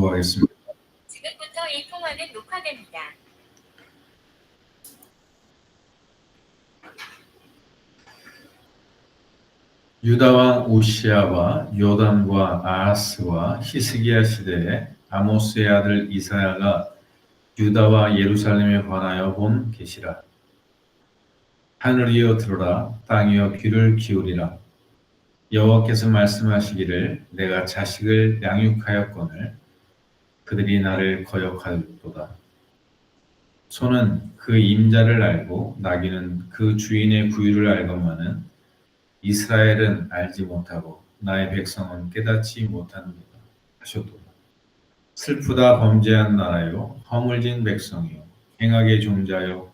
봉독하겠습니다. 지금부터 이 통화는 녹화됩니다. 유다 왕 우시야와 요담과 아하스와 히스기야 시대에 아모스의 아들 이사야가 유다와 예루살렘에 관하여 본 계시라. 하늘이여 들으라, 땅이여 귀를 기울이라. 여호와께서 말씀하시기를 내가 자식을 양육하였거늘 그들이 나를 거역하였도다. 소는 그 임자를 알고 나귀는 그 주인의 부유를 알건만은 이스라엘은 알지 못하고 나의 백성은 깨닫지 못하는도다 하셨도다. 슬프다 범죄한 나라요 허물진 백성이요 행악의 종자요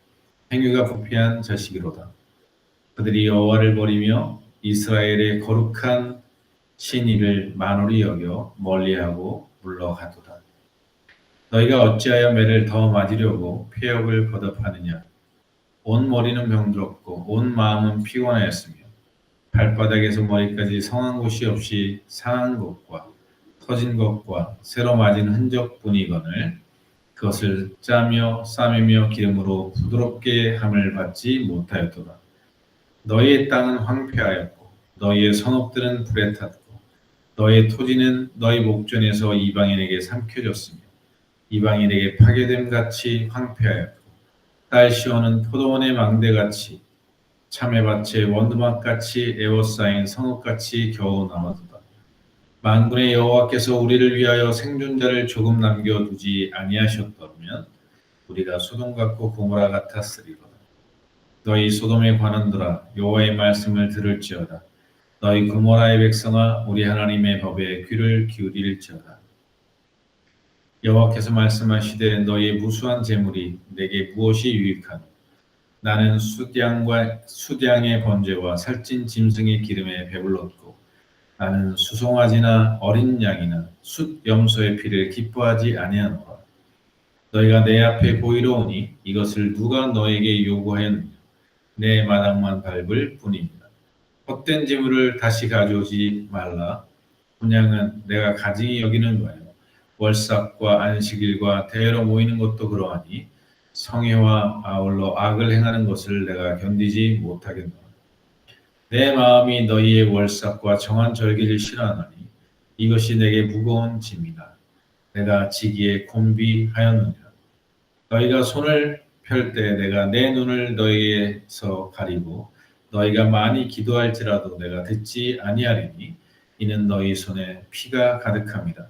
행위가 부패한 자식이로다. 그들이 여호와를 버리며 이스라엘의 거룩한 신의를 만홀히 여겨 멀리하고 물러가도다. 너희가 어찌하여 매를 더 맞으려고 폐역을 거듭하느냐. 온 머리는 병들었고 온 마음은 피곤하였으며 발바닥에서 머리까지 성한 곳이 없이 상한 것과 터진 것과 새로 맞은 흔적뿐이거늘 그것을 짜며 싸매며 기름으로 부드럽게 함을 받지 못하였도다. 너희의 땅은 황폐하였고 너희의 성읍들은 불에 탔고 너희의 토지는 너희 목전에서 이방인에게 삼켜졌으며 이방인에게 파괴됨 같이 황폐하였고 딸 시온은 포도원의 망대같이 참외밭의 원두막같이 에워싸인 성읍같이 겨우 남아도다. 만군의 여호와께서 우리를 위하여 생존자를 조금 남겨두지 아니하셨다면 우리가 소돔 같고 고모라 같았으리로다. 너희 소돔에 관한들아 여호와의 말씀을 들을지어다. 너희 고모라의 백성아 우리 하나님의 법에 귀를 기울일지어다. 여호와께서 말씀하시되 너희의 무수한 재물이 내게 무엇이 유익하노? 나는 수량의 번제와 살찐 짐승의 기름에 배불렀고 나는 수송아지나 어린 양이나 숫 염소의 피를 기뻐하지 아니하노라. 너희가 내 앞에 보이러 오니 이것을 누가 너에게 요구하였느냐. 내 마당만 밟을 뿐입니다. 헛된 재물을 다시 가져오지 말라. 분양은 내가 가증히 여기는 거예요. 월삭과 안식일과 대회로 모이는 것도 그러하니 성회와 아울러 악을 행하는 것을 내가 견디지 못하겠노라. 내 마음이 너희의 월삭과 정한 절기를 싫어하노니 이것이 내게 무거운 짐이다. 내가 지기에 곤비하였느니라. 너희가 손을 펼 때 내가 내 눈을 너희에서 가리고 너희가 많이 기도할지라도 내가 듣지 아니하리니 이는 너희 손에 피가 가득함이다.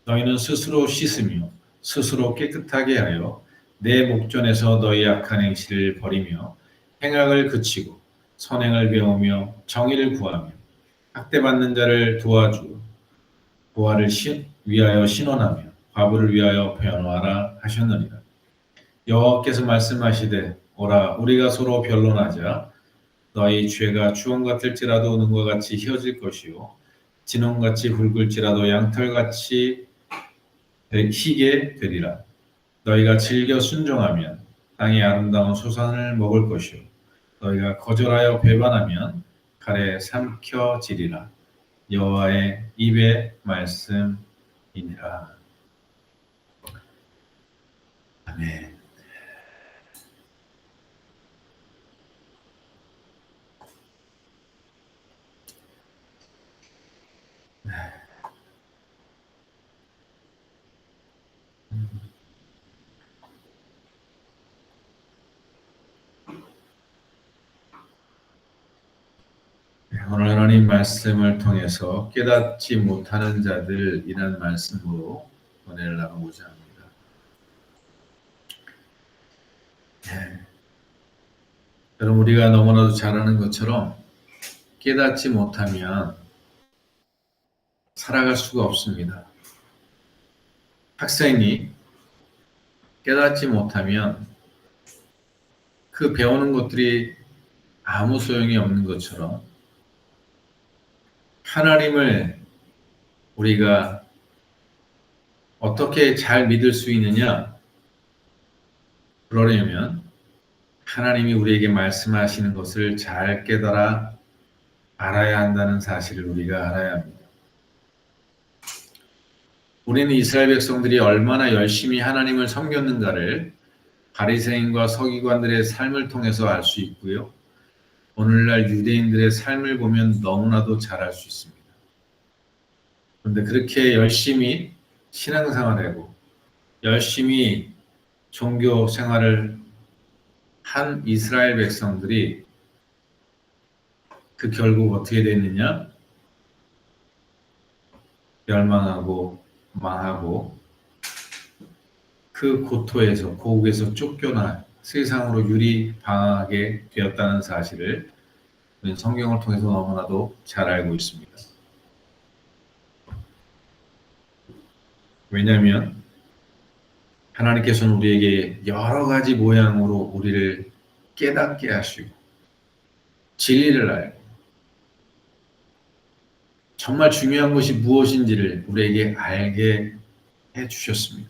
너희는 스스로 씻으며 스스로 깨끗하게 하여 내 목전에서 너희 악한 행실을 버리며 행악을 그치고 선행을 배우며 정의를 구하며 학대받는 자를 도와주고 보화를 위하여 신원하며 과부를 위하여 변호하라 하셨느니라. 여호와께서 말씀하시되 오라 우리가 서로 변론하자. 너희 죄가 주홍 같을지라도 눈과 같이 휘어질 것이요 진홍같이 붉을지라도 양털같이 희게 되리라. 너희가 즐겨 순종하면 땅의 아름다운 소산을 먹을 것이요 너희가 거절하여 배반하면 칼에 삼켜지리라. 여호와의 입의 말씀이니라. 아멘. 오늘 하나님 말씀을 통해서 깨닫지 못하는 자들이라는 말씀으로 은혜를 나누고자 합니다. 여러분 우리가 너무나도 잘 아는 것처럼 깨닫지 못하면 살아갈 수가 없습니다. 학생이 깨닫지 못하면 그 배우는 것들이 아무 소용이 없는 것처럼 하나님을 우리가 어떻게 잘 믿을 수 있느냐? 그러려면 하나님이 우리에게 말씀하시는 것을 잘 깨달아 알아야 한다는 사실을 우리가 알아야 합니다. 우리는 이스라엘 백성들이 얼마나 열심히 하나님을 섬겼는가를 바리새인과 서기관들의 삶을 통해서 알 수 있고요. 오늘날 유대인들의 삶을 보면 너무나도 잘 알 수 있습니다. 그런데 그렇게 열심히 신앙생활하고 열심히 종교 생활을 한 이스라엘 백성들이 그 결국 어떻게 됐느냐? 멸망하고 망하고 그 고토에서 고국에서 쫓겨나 세상으로 유리방하게 되었다는 사실을 우리는 성경을 통해서 너무나도 잘 알고 있습니다. 왜냐하면 하나님께서는 우리에게 여러 가지 모양으로 우리를 깨닫게 하시고 진리를 알고 정말 중요한 것이 무엇인지를 우리에게 알게 해주셨습니다.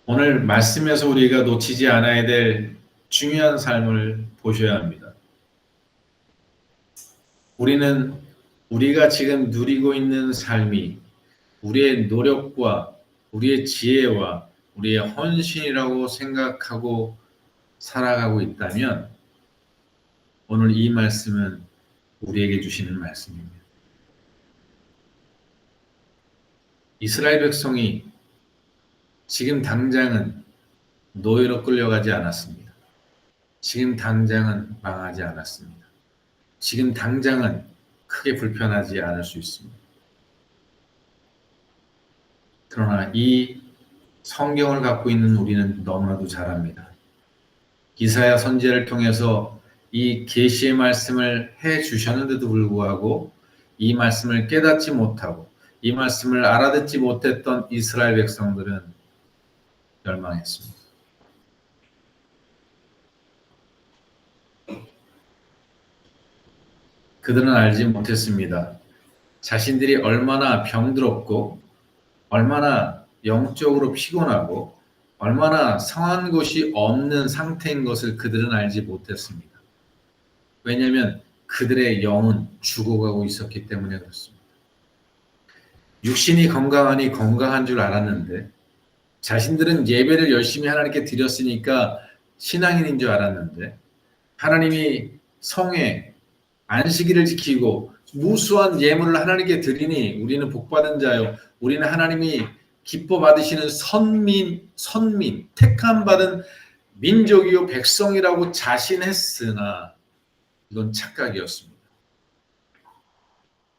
오늘 말씀에서 우리가 놓치지 않아야 될 중요한 삶을 보셔야 합니다. 우리는 우리가 지금 누리고 있는 삶이 우리의 노력과 우리의 지혜와 우리의 헌신이라고 생각하고 살아가고 있다면 오늘 이 말씀은 우리에게 주시는 말씀입니다. 이스라엘 백성이 지금 당장은 노예로 끌려가지 않았습니다. 지금 당장은 망하지 않았습니다. 지금 당장은 크게 불편하지 않을 수 있습니다. 그러나 이 성경을 갖고 있는 우리는 너무나도 잘 압니다. 이사야 선지자를 통해서 이 계시의 말씀을 해 주셨는데도 불구하고 이 말씀을 깨닫지 못하고 이 말씀을 알아듣지 못했던 이스라엘 백성들은 멸망했습니다. 그들은 알지 못했습니다. 자신들이 얼마나 병들었고 얼마나 영적으로 피곤하고 얼마나 성한 것이 없는 상태인 것을 그들은 알지 못했습니다. 왜냐하면 그들의 영은 죽어가고 있었기 때문에 그렇습니다. 육신이 건강하니 건강한 줄 알았는데 자신들은 예배를 열심히 하나님께 드렸으니까 신앙인인 줄 알았는데 하나님이 성에 안식일을 지키고 무수한 예물을 하나님께 드리니 우리는 복받은 자요 우리는 하나님이 기뻐 받으시는 선민 택함 받은 민족이요 백성이라고 자신했으나 이건 착각이었습니다.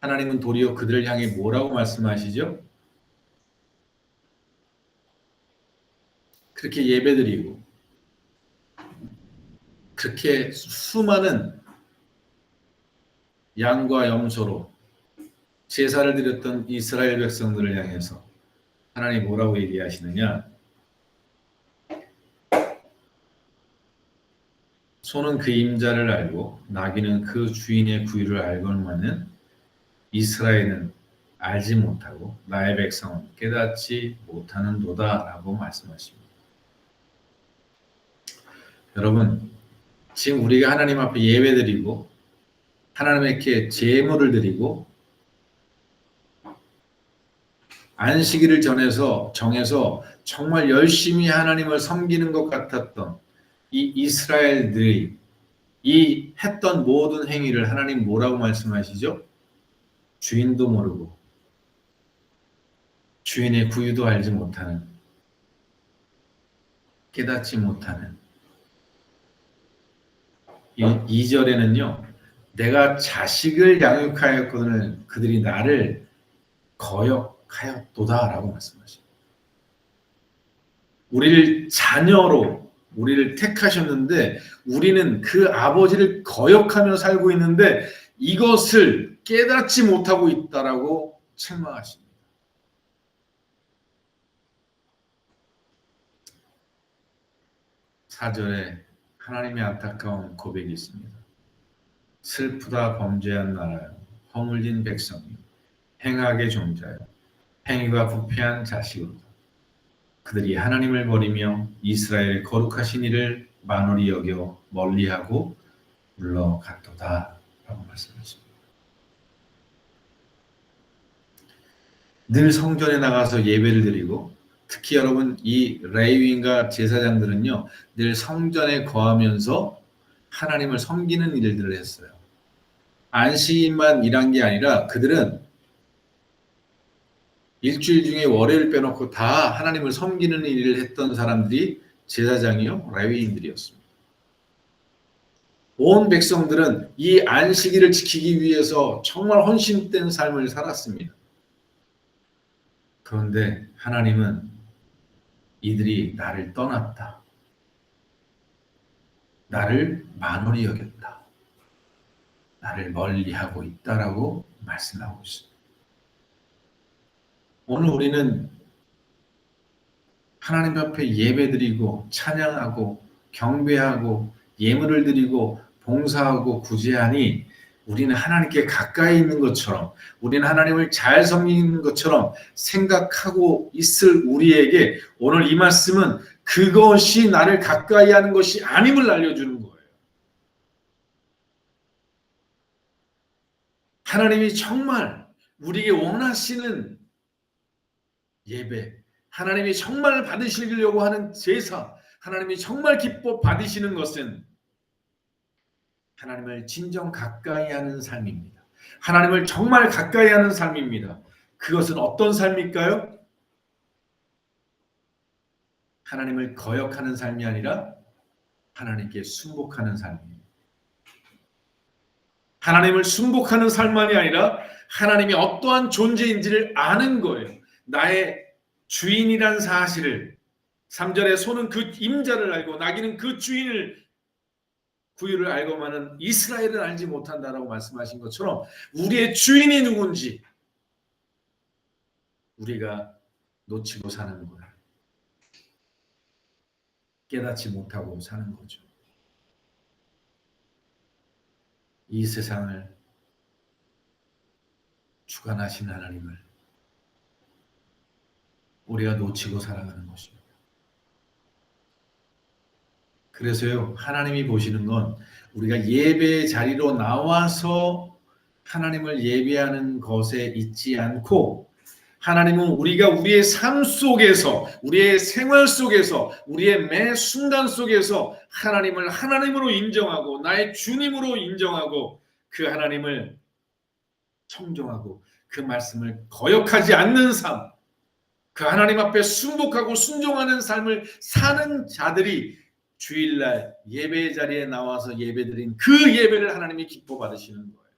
하나님은 도리어 그들을 향해 뭐라고 말씀하시죠? 그렇게 예배드리고 그렇게 수많은 양과 염소로 제사를 드렸던 이스라엘 백성들을 향해서 하나님 뭐라고 얘기하시느냐? 소는 그 임자를 알고 나귀는 그 주인의 구유를 알거니와는 이스라엘은 알지 못하고 나의 백성은 깨닫지 못하는도다 라고 말씀하십니다. 여러분, 지금 우리가 하나님 앞에 예배드리고 하나님께 제물을 드리고 안식일을 정해서 정말 열심히 하나님을 섬기는 것 같았던 이 이스라엘들이 이 했던 모든 행위를 하나님 뭐라고 말씀하시죠? 주인도 모르고 주인의 구유도 알지 못하는 깨닫지 못하는 2절에는요. 내가 자식을 양육하였거든 그들이 나를 거역하였도다 라고 말씀하십니다. 우리를 자녀로 우리를 택하셨는데 우리는 그 아버지를 거역하며 살고 있는데 이것을 깨닫지 못하고 있다라고 책망하십니다. 사절에 하나님의 안타까운 고백이 있습니다. 슬프다 범죄한 나라여 허물진 백성이 행악의 종자여 행위가 부패한 자식으로다. 그들이 하나님을 버리며 이스라엘 거룩하신 이를 만홀히 여겨 멀리하고 물러갔도다 라고 말씀하십니다. 늘 성전에 나가서 예배를 드리고, 특히 여러분 이 레위인과 제사장들은요 늘 성전에 거하면서 하나님을 섬기는 일들을 했어요. 안식일만 일한 게 아니라 그들은 일주일 중에 월요일 빼놓고 다 하나님을 섬기는 일을 했던 사람들이 제사장이요 레위인들이었습니다. 온 백성들은 이 안식일을 지키기 위해서 정말 헌신된 삶을 살았습니다. 그런데 하나님은 이들이 나를 떠났다. 나를 만홀히 여겼다. 나를 멀리하고 있다라고 말씀하고 있습니다. 오늘 우리는 하나님 앞에 예배드리고 찬양하고 경배하고 예물을 드리고 봉사하고 구제하니 우리는 하나님께 가까이 있는 것처럼, 우리는 하나님을 잘 섬기는 것처럼 생각하고 있을 우리에게 오늘 이 말씀은 그것이 나를 가까이 하는 것이 아님을 알려주는 거예요. 하나님이 정말 우리에게 원하시는 예배, 하나님이 정말 받으시려고 하는 제사, 하나님이 정말 기뻐 받으시는 것은 하나님을 진정 가까이 하는 삶입니다. 하나님을 정말 가까이 하는 삶입니다. 그것은 어떤 삶일까요? 하나님을 거역하는 삶이 아니라 하나님께 순복하는 삶입니다. 하나님을 순복하는 삶만이 아니라 하나님이 어떠한 존재인지를 아는 거예요. 나의 주인이란 사실을, 3절에 소는 그 임자를 알고 나귀는 그 주인을 구유를 알고만은 이스라엘은 알지 못한다라고 말씀하신 것처럼 우리의 주인이 누군지 우리가 놓치고 사는 거예요. 깨닫지 못하고 사는 거죠. 이 세상을 주관하신 하나님을 우리가 놓치고 살아가는 것입니다. 그래서요, 하나님이 보시는 건 우리가 예배의 자리로 나와서 하나님을 예배하는 것에 있지 않고, 하나님은 우리가 우리의 삶 속에서, 우리의 생활 속에서, 우리의 매 순간 속에서 하나님을 하나님으로 인정하고 나의 주님으로 인정하고 그 하나님을 청종하고 그 말씀을 거역하지 않는 삶, 그 하나님 앞에 순복하고 순종하는 삶을 사는 자들이 주일날 예배 자리에 나와서 예배드린 그 예배를 하나님이 기뻐 받으시는 거예요.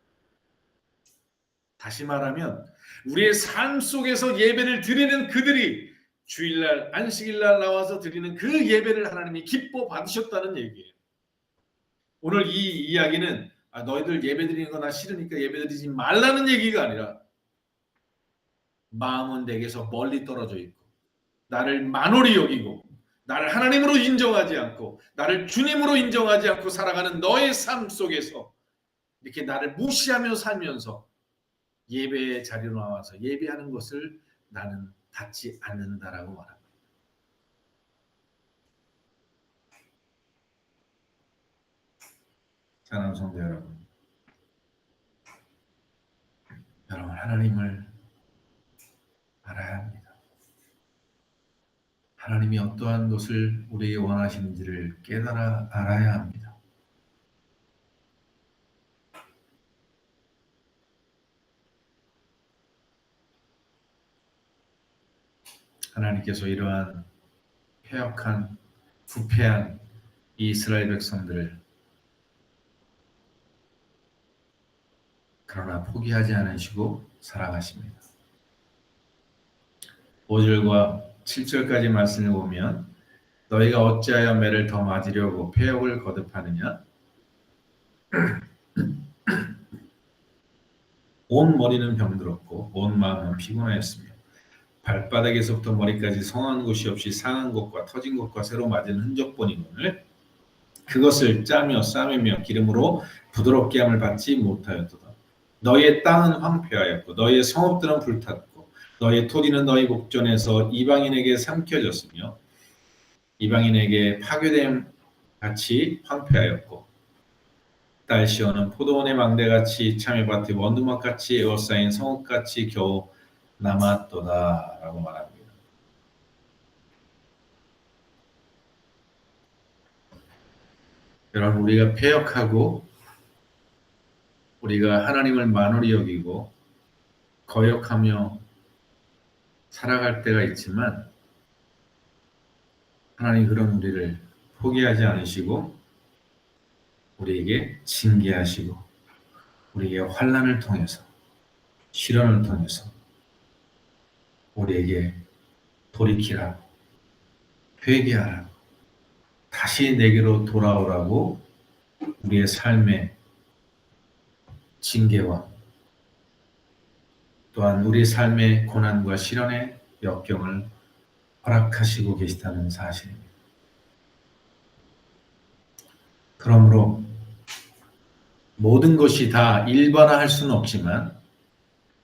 다시 말하면 우리의 삶 속에서 예배를 드리는 그들이 주일날 안식일날 나와서 드리는 그 예배를 하나님이 기뻐 받으셨다는 얘기예요. 오늘 이 이야기는 너희들 예배 드리는 거 나 싫으니까 예배 드리지 말라는 얘기가 아니라 마음은 내게서 멀리 떨어져 있고 나를 만홀히 여기고 나를 하나님으로 인정하지 않고 나를 주님으로 인정하지 않고 살아가는 너의 삶 속에서 이렇게 나를 무시하며 살면서 예배의 자리로 나와서 예배하는 것을 나는 받지 않는다라고 말합니다. 사랑하는 성도 여러분, 여러분 하나님을 알아야 합니다. 하나님이 어떠한 것을 우리에게 원하시는지를 깨달아 알아야 합니다. 하나님께서 이러한 패역한 부패한 이 이스라엘 백성들을 그러나 포기하지 않으시고 사랑하십니다. 5절과 7절까지 말씀을 보면 너희가 어찌하여 매를 더 맞으려고 패역을 거듭하느냐? 온 머리는 병들었고 온 마음은 피곤하였으며 발바닥에서부터 머리까지 성한 곳이 없이 상한 곳과 터진 곳과 새로 맞은 흔적뿐이거늘 그것을 짜며 싸매며 기름으로 부드럽게 함을 받지 못하였도다. 너희의 땅은 황폐하였고 너희의 성읍들은 불탔고 너희의 토지는 너희 목전에서 이방인에게 삼켜졌으며 이방인에게 파괴됨 같이 황폐하였고 딸 시온은 포도원의 망대같이 참외밭의 원두막같이 에워싸인 성읍같이 겨우 남았도다라고 말합니다. 여러분, 우리가 패역하고 우리가 하나님을 만홀히 여기고 거역하며 살아갈 때가 있지만 하나님 그런 우리를 포기하지 않으시고 우리에게 징계하시고 우리에게 환난을 통해서 시련을 통해서 우리에게 돌이키라고 회개하라고 다시 내게로 돌아오라고 우리의 삶의 징계와 또한 우리 삶의 고난과 시련의 역경을 허락하시고 계시다는 사실입니다. 그러므로 모든 것이 다 일반화할 수는 없지만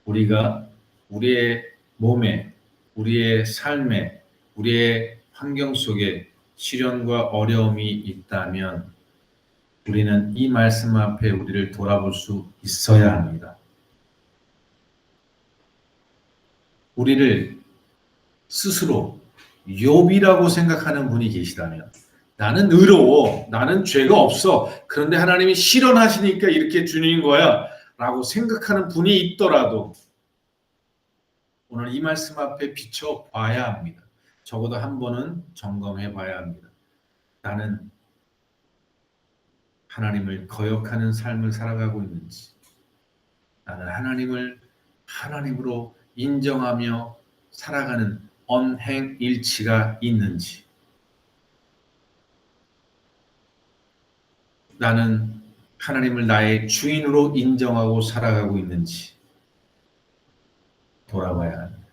우리가 우리의 몸에, 우리의 삶에, 우리의 환경 속에 시련과 어려움이 있다면 우리는 이 말씀 앞에 우리를 돌아볼 수 있어야 합니다. 우리를 스스로 욥이라고 생각하는 분이 계시다면 나는 의로워, 나는 죄가 없어, 그런데 하나님이 실현하시니까 이렇게 주는 거야 라고 생각하는 분이 있더라도 오늘 이 말씀 앞에 비춰봐야 합니다. 적어도 한 번은 점검해 봐야 합니다. 나는 하나님을 거역하는 삶을 살아가고 있는지, 나는 하나님을 하나님으로 인정하며 살아가는 언행일치가 있는지, 나는 하나님을 나의 주인으로 인정하고 살아가고 있는지 돌아봐야 합니다.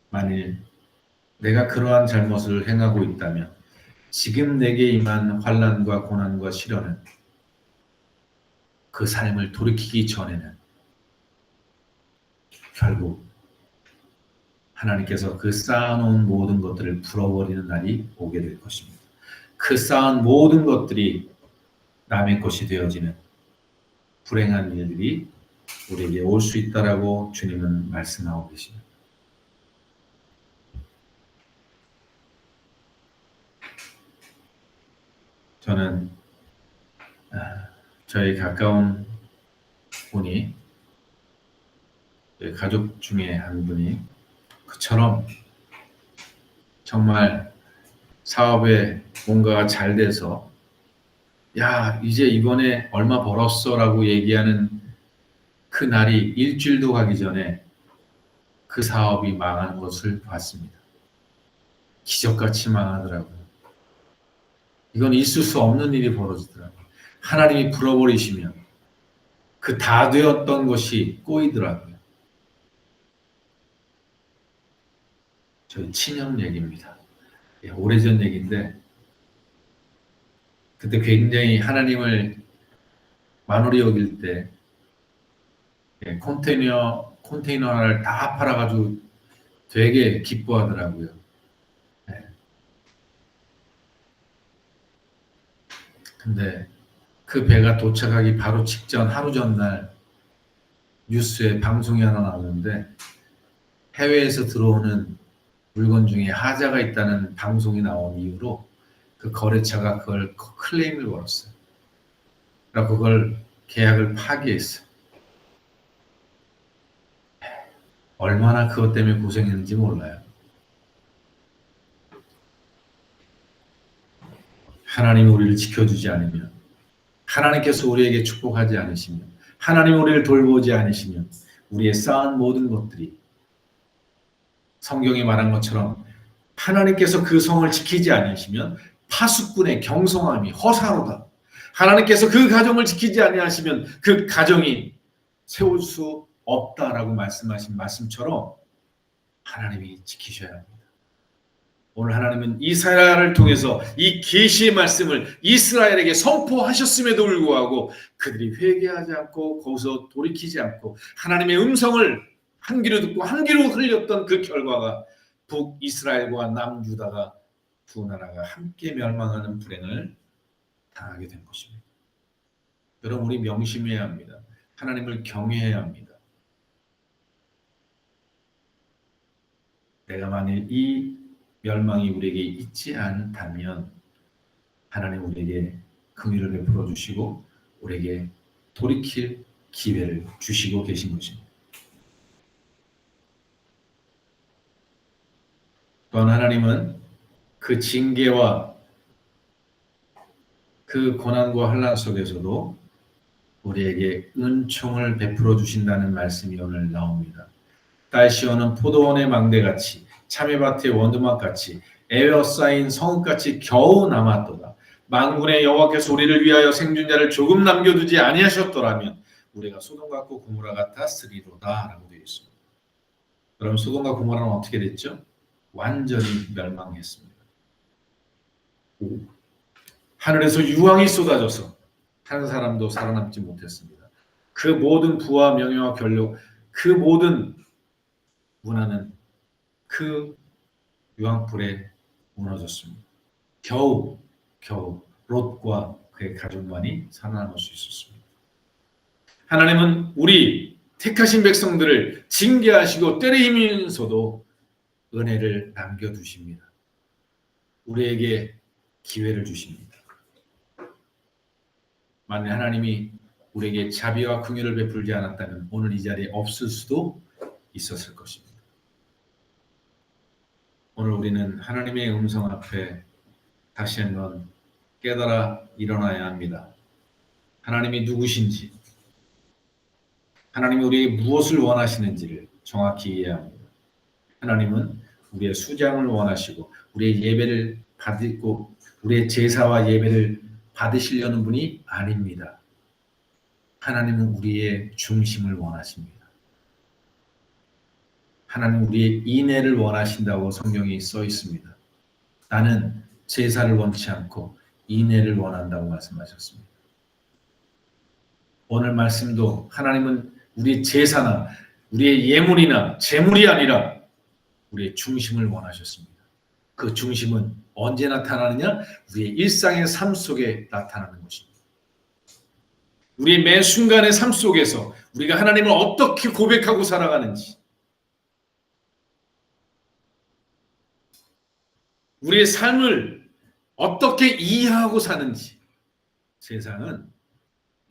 만일 내가 그러한 잘못을 행하고 있다면 지금 내게 임한 환난과 고난과 시련은 그 삶을 돌이키기 전에는 결국 하나님께서 그 쌓아놓은 모든 것들을 풀어버리는 날이 오게 될 것입니다. 그 쌓은 모든 것들이 남의 것이 되어지는 불행한 일들이 우리에게 올 수 있다라고 주님은 말씀하고 계십니다. 저는 저희 가까운 분이 가족 중에 한 분이 그처럼 정말 사업에 뭔가가 잘 돼서 야 이제 이번에 얼마 벌었어 라고 얘기하는 그 날이 일주일도 가기 전에 그 사업이 망하는 것을 봤습니다. 기적같이 망하더라고요. 이건 있을 수 없는 일이 벌어지더라고요. 하나님이 풀어버리시면 그 다 되었던 것이 꼬이더라고요. 저희 친형 얘기입니다. 오래전 얘기인데 그때 굉장히 하나님을 만홀히 여길 때 컨테이너 하나를 다 팔아가지고 되게 기뻐하더라고요. 근데 그 배가 도착하기 바로 직전 하루 전날 뉴스에 방송이 하나 나오는데 해외에서 들어오는 물건 중에 하자가 있다는 방송이 나온 이후로 그 거래처가 그걸 클레임을 걸었어요. 그래서 그걸 계약을 파기했어요. 얼마나 그것 때문에 고생했는지 몰라요. 하나님이 우리를 지켜주지 않으면, 하나님께서 우리에게 축복하지 않으시면, 하나님이 우리를 돌보지 않으시면 우리의 쌓은 모든 것들이 성경이 말한 것처럼 하나님께서 그 성을 지키지 않으시면 파수꾼의 경성함이 허사로다. 하나님께서 그 가정을 지키지 아니하시면 그 가정이 세울 수 없다라고 말씀하신 말씀처럼 하나님이 지키셔야 합니다. 오늘 하나님은 이스라엘을 통해서 이 계시의 말씀을 이스라엘에게 선포하셨음에도 불구하고 그들이 회개하지 않고 거기서 돌이키지 않고 하나님의 음성을 한 귀로 듣고 한 귀로 흘렸던 그 결과가 북이스라엘과 남유다가 두 나라가 함께 멸망하는 불행을 당하게 된 것입니다. 여러분 우리 명심해야 합니다. 하나님을 경외해야 합니다. 내가 만일 이 멸망이 우리에게 있지 않다면 하나님 우리에게 긍휼을 베풀어 주시고 우리에게 돌이킬 기회를 주시고 계신 것입니다. 또한 하나님은 그 징계와 그 고난과 환난 속에서도 우리에게 은총을 베풀어 주신다는 말씀이 오늘 나옵니다. 딸 시온은 포도원의 망대같이 참외밭의 원두막같이 에워싸인 성읍같이 겨우 남았도다. 만군의 여호와께서 우리를 위하여 생존자를 조금 남겨두지 아니하셨더라면 우리가 소돔과 고모라 같았으리로다 라고 되어 있습니다. 그럼 소돔과 고모라는 어떻게 됐죠? 완전히 멸망했습니다. 하늘에서 유황이 쏟아져서 한 사람도 살아남지 못했습니다. 그 모든 부와 명예와 권력, 그 모든 문화는 그 유황불에 무너졌습니다. 겨우 롯과 그의 가족만이 살아남을 수 있었습니다. 하나님은 우리 택하신 백성들을 징계하시고 때리면서도 은혜를 남겨두십니다. 우리에게 기회를 주십니다. 만약 하나님이 우리에게 자비와 긍휼을 베풀지 않았다면 오늘 이 자리에 없을 수도 있었을 것입니다. 오늘 우리는 하나님의 음성 앞에 다시 한번 깨달아 일어나야 합니다. 하나님이 누구신지, 하나님이 우리에게 무엇을 원하시는지를 정확히 이해해야 합니다. 하나님은 우리의 수장을 원하시고 우리의 예배를 받고 우리의 제사와 예배를 받으시려는 분이 아닙니다. 하나님은 우리의 중심을 원하십니다. 하나님 우리의 인애를 원하신다고 성경에 써 있습니다. 나는 제사를 원치 않고 인애를 원한다고 말씀하셨습니다. 오늘 말씀도 하나님은 우리의 제사나 우리의 예물이나 재물이 아니라 우리의 중심을 원하셨습니다. 그 중심은 언제 나타나느냐? 우리의 일상의 삶 속에 나타나는 것입니다. 우리의 매 순간의 삶 속에서 우리가 하나님을 어떻게 고백하고 살아가는지, 우리의 삶을 어떻게 이해하고 사는지. 세상은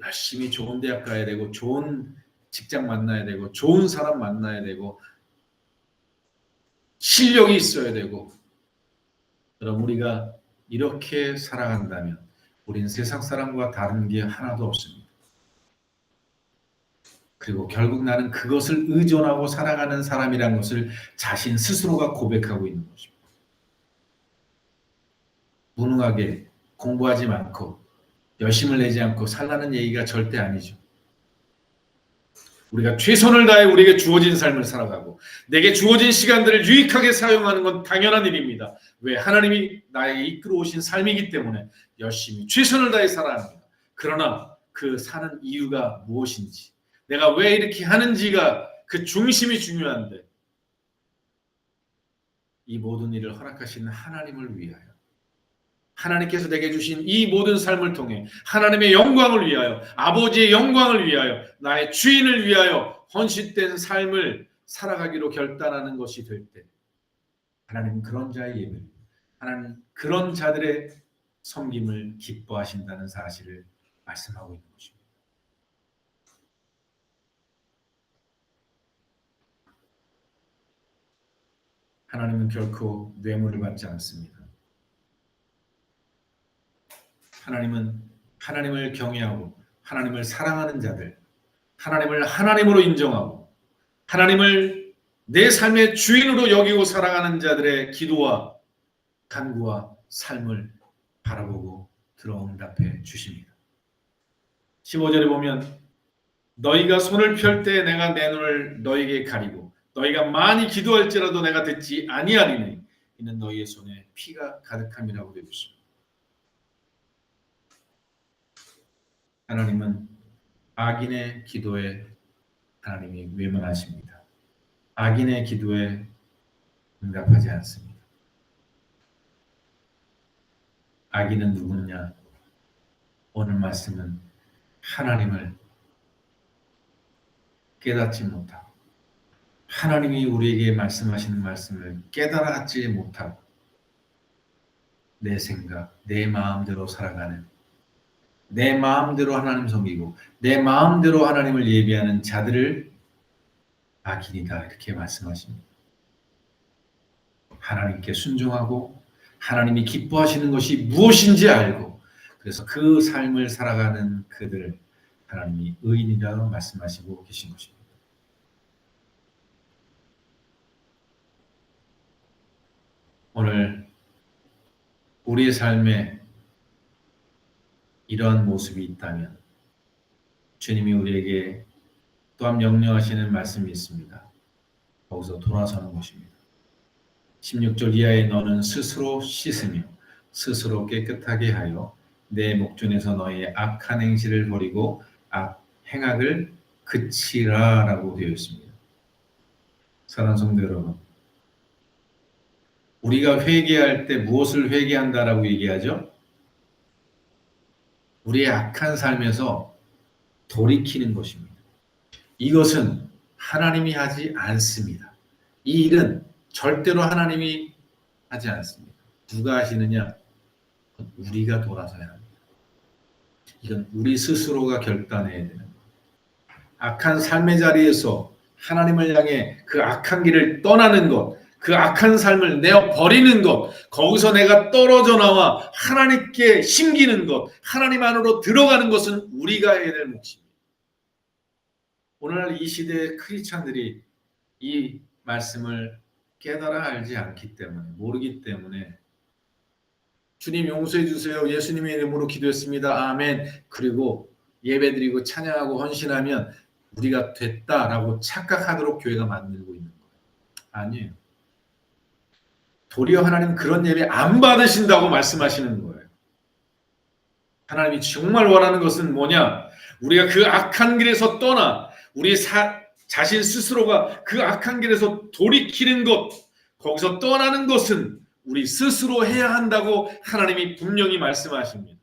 열심히 좋은 대학 가야 되고 좋은 직장 만나야 되고 좋은 사람 만나야 되고 실력이 있어야 되고, 그럼 우리가 이렇게 살아간다면 우리는 세상 사람과 다른 게 하나도 없습니다. 그리고 결국 나는 그것을 의존하고 살아가는 사람이라는 것을 자신 스스로가 고백하고 있는 것입니다. 무능하게 공부하지 않고 열심을 내지 않고 살라는 얘기가 절대 아니죠. 우리가 최선을 다해 우리에게 주어진 삶을 살아가고 내게 주어진 시간들을 유익하게 사용하는 건 당연한 일입니다. 왜? 하나님이 나에게 이끌어 오신 삶이기 때문에 열심히 최선을 다해 살아야 합니다. 그러나 그 사는 이유가 무엇인지, 내가 왜 이렇게 하는지가 그 중심이 중요한데, 이 모든 일을 허락하시는 하나님을 위하여, 하나님께서 내게 주신 이 모든 삶을 통해 하나님의 영광을 위하여, 아버지의 영광을 위하여, 나의 주인을 위하여 헌신된 삶을 살아가기로 결단하는 것이 될 때, 하나님은 그런 자의 예배, 하나님 그런 자들의 섬김을 기뻐하신다는 사실을 말씀하고 있는 것입니다. 하나님은 결코 뇌물을 받지 않습니다. 하나님은 하나님을 경외하고 하나님을 사랑하는 자들, 하나님을 하나님으로 인정하고 하나님을 내 삶의 주인으로 여기고 살아가는 자들의 기도와 간구와 삶을 바라보고 들어응답해 주십니다. 15절에 보면 너희가 손을 펼 때 내가 내 눈을 너희에게 가리고 너희가 많이 기도할지라도 내가 듣지 아니하리니 이는 너희의 손에 피가 가득함이라고 되어 있습니다. 하나님은 악인의 기도에 하나님이 외면하십니다. 악인의 기도에 응답하지 않습니다. 악인은 누구냐? 오늘 말씀은 하나님을 깨닫지 못하고 하나님이 우리에게 말씀하시는 말씀을 깨달아지 못하고 내 생각, 내 마음대로 살아가는, 내 마음대로 하나님 섬기고 내 마음대로 하나님을 예비하는 자들을 악인이다 이렇게 말씀하십니다. 하나님께 순종하고 하나님이 기뻐하시는 것이 무엇인지 알고 그래서 그 삶을 살아가는 그들 하나님이 의인이라고 말씀하시고 계신 것입니다. 오늘 우리의 삶에 이러한 모습이 있다면 주님이 우리에게 또한 명령하시는 말씀이 있습니다. 거기서 돌아서는 것입니다. 16절 이하에 너는 스스로 씻으며 스스로 깨끗하게 하여 내 목전에서 너의 악한 행실을 버리고 행악을 그치라 라고 되어 있습니다. 사랑하는 성도 여러분, 우리가 회개할 때 무엇을 회개한다라고 얘기하죠? 우리의 악한 삶에서 돌이키는 것입니다. 이것은 하나님이 하지 않습니다. 이 일은 절대로 하나님이 하지 않습니다. 누가 하시느냐? 우리가 돌아서야 합니다. 이건 우리 스스로가 결단해야 되는 거예요. 악한 삶의 자리에서 하나님을 향해 그 악한 길을 떠나는 것, 그 악한 삶을 내어 버리는 것, 거기서 내가 떨어져 나와 하나님께 심기는 것, 하나님 안으로 들어가는 것은 우리가 해야 될 몫입니다. 오늘날 이 시대의 크리스찬들이 이 말씀을 깨달아 알지 않기 때문에, 모르기 때문에 주님 용서해 주세요. 예수님의 이름으로 기도했습니다. 아멘. 그리고 예배드리고 찬양하고 헌신하면 우리가 됐다라고 착각하도록 교회가 만들고 있는 거예요. 아니에요. 도리어 하나님 그런 예배 안 받으신다고 말씀하시는 거예요. 하나님이 정말 원하는 것은 뭐냐? 우리가 그 악한 길에서 떠나 우리 자신 스스로가 그 악한 길에서 돌이키는 것, 거기서 떠나는 것은 우리 스스로 해야 한다고 하나님이 분명히 말씀하십니다.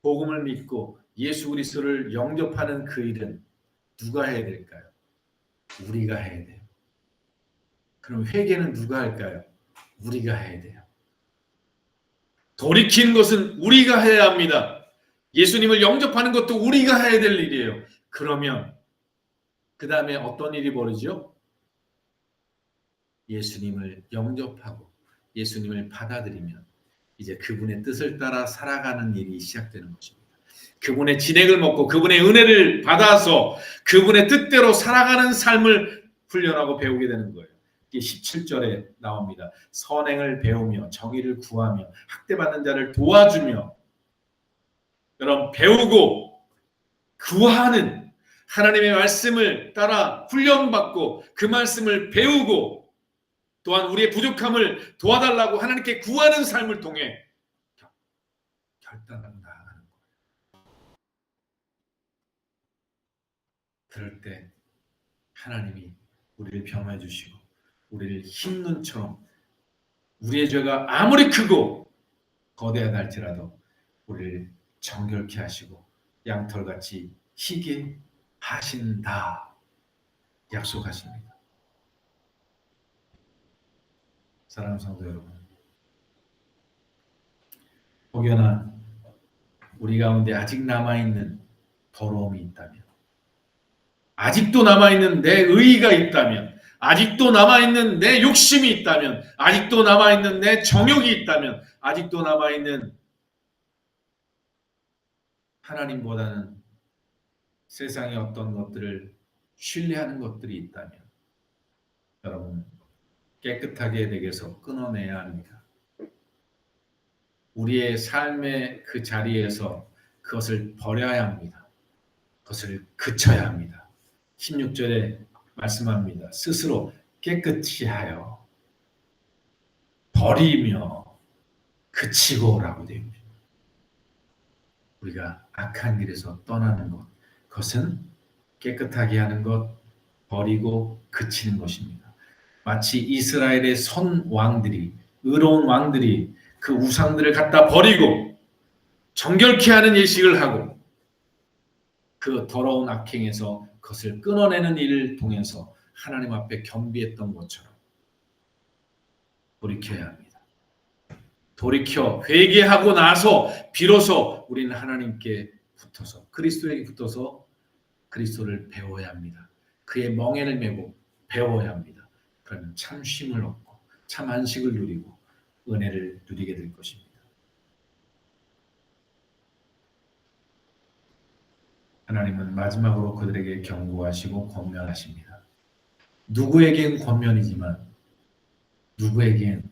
복음을 믿고 예수 그리스도를 영접하는 그 일은 누가 해야 될까요? 우리가 해야 돼요. 그럼 회개는 누가 할까요? 우리가 해야 돼요. 돌이키는 것은 우리가 해야 합니다. 예수님을 영접하는 것도 우리가 해야 될 일이에요. 그러면 그 다음에 어떤 일이 벌어지죠? 예수님을 영접하고 예수님을 받아들이면 이제 그분의 뜻을 따라 살아가는 일이 시작되는 것입니다. 그분의 진액을 먹고 그분의 은혜를 받아서 그분의 뜻대로 살아가는 삶을 훈련하고 배우게 되는 거예요. 이게 17절에 나옵니다. 선행을 배우며 정의를 구하며 학대받는 자를 도와주며 여러분 배우고 구하는 하나님의 말씀을 따라 훈련받고 그 말씀을 배우고 또한 우리의 부족함을 도와달라고 하나님께 구하는 삶을 통해 결단하고 나아가는 거예요. 그럴 때 하나님이 우리를 병해 주시고 우리를 흰눈처럼 우리의 죄가 아무리 크고 거대하다 할지라도 우리를 정결케 하시고 양털같이 희게 하신다 약속하십니다. 사랑하는 성도 여러분, 혹여나 우리 가운데 아직 남아있는 더러움이 있다면, 아직도 남아있는 내 의의가 있다면, 아직도 남아있는 내 욕심이 있다면, 아직도 남아있는 내 정욕이 있다면, 아직도 남아있는 하나님보다는 세상의 어떤 것들을 신뢰하는 것들이 있다면 여러분 깨끗하게 되게서 끊어내야 합니다. 우리의 삶의 그 자리에서 그것을 버려야 합니다. 그것을 그쳐야 합니다. 16절에 말씀합니다. 스스로 깨끗이 하여 버리며 그치고라고 되어 있습니다. 우리가 악한 길에서 떠나는 것, 그것은 깨끗하게 하는 것, 버리고 그치는 것입니다. 마치 이스라엘의 선 왕들이, 의로운 왕들이 그 우상들을 갖다 버리고 정결케 하는 예식을 하고 그 더러운 악행에서 그것을 끊어내는 일을 통해서 하나님 앞에 겸비했던 것처럼 돌이켜야 합니다. 돌이켜 회개하고 나서 비로소 우리는 하나님께 붙어서 그리스도에게 붙어서 그리스도를 배워야 합니다. 그의 멍에를 메고 배워야 합니다. 그러면 참 쉼을 얻고 참 안식을 누리고 은혜를 누리게 될 것입니다. 하나님은 마지막으로 그들에게 경고하시고 권면하십니다. 누구에겐 권면이지만 누구에겐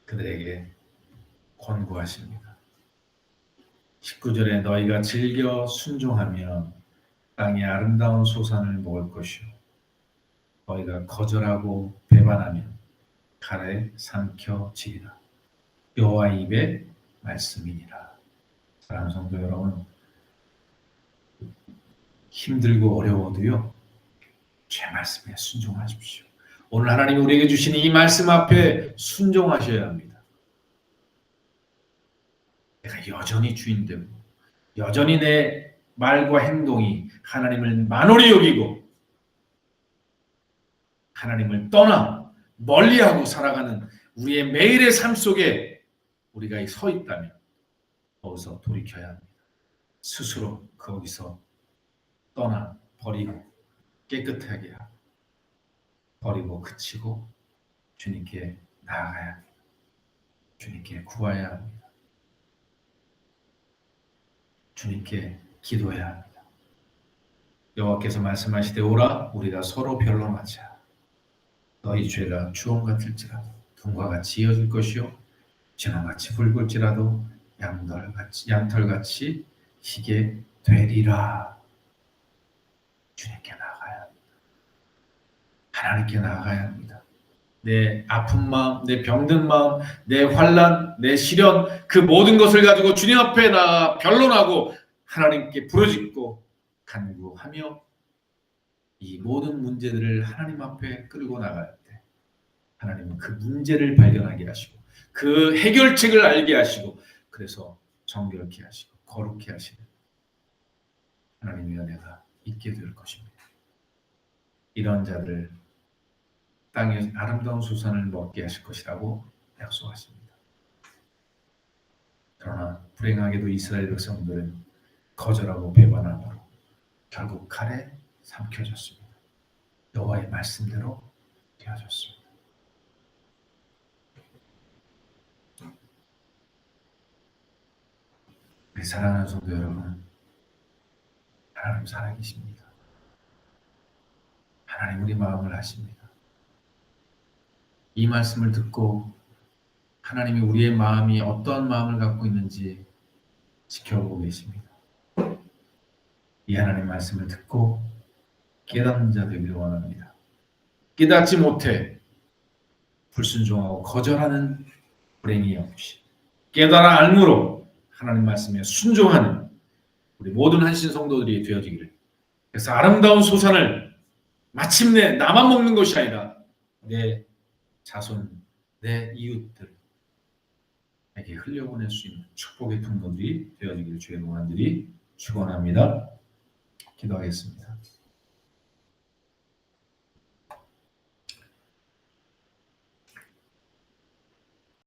그들에게 권고하십니다. 19절에 너희가 즐겨 순종하면 땅의 아름다운 소산을 먹을 것이요 너희가 거절하고 배반하면 칼에 삼켜지리라. 여호와 입의 말씀이니라. 사랑하는 성도 여러분, 힘들고 어려워도요 제 말씀에 순종하십시오. 오늘 하나님이 우리에게 주신 이 말씀 앞에 순종하셔야 합니다. 내가 여전히 주인되고 여전히 내 말과 행동이 하나님을 만홀히 여기고 하나님을 떠나 멀리하고 살아가는 우리의 매일의 삶 속에 우리가 서 있다면 거기서 돌이켜야 합니다. 스스로 거기서 떠나 버리고 깨끗하게 하고 버리고 그치고 주님께 나아가야 합니다. 주님께 구해야 합니다. 주님께 기도해야 합니다. 여호와께서 말씀하시되 오라 우리가 서로 변론하자. 너희 죄가 주홍 같을지라도 둠과 같이 이어질 것이요 진홍같이 붉을지라도 양털같이 희게 되리라. 주님께 나아가야 합니다. 하나님께 나아가야 합니다. 내 아픈 마음, 내 병든 마음, 내 환난, 내 시련 그 모든 것을 가지고 주님 앞에 나아 변론하고 하나님께 부르짖고 간구하며 이 모든 문제들을 하나님 앞에 끌고 나갈 때 하나님은 그 문제를 발견하게 하시고 그 해결책을 알게 하시고 그래서 정결케 하시고 거룩케 하시는 하나님의 은혜가 있게 될 것입니다. 이런 자들을 땅의 아름다운 수산을 먹게 하실 것이라고 약속하십니다. 그러나 불행하게도 이스라엘 백성들은 거절하고 배반함으로 결국 칼에 삼켜졌습니다. 여호와의 말씀대로 되어졌습니다. 우리 사랑하는 성도 여러분, 하나님 살아계십니다. 하나님 우리 마음을 아십니다. 이 말씀을 듣고 하나님이 우리의 마음이 어떠한 마음을 갖고 있는지 지켜보고 계십니다. 이 하나님 말씀을 듣고 깨닫는 자 되기를 원합니다. 깨닫지 못해 불순종하고 거절하는 불행이 없이 깨달아 알므로 하나님 말씀에 순종하는 우리 모든 한신 성도들이 되어지기를. 그래서 아름다운 소산을 마침내 나만 먹는 것이 아니라 내 자손, 내 이웃들에게 흘려보낼 수 있는 축복의 통로들이 되어지기를 주의 동안들이 축원합니다. 기도하겠습니다.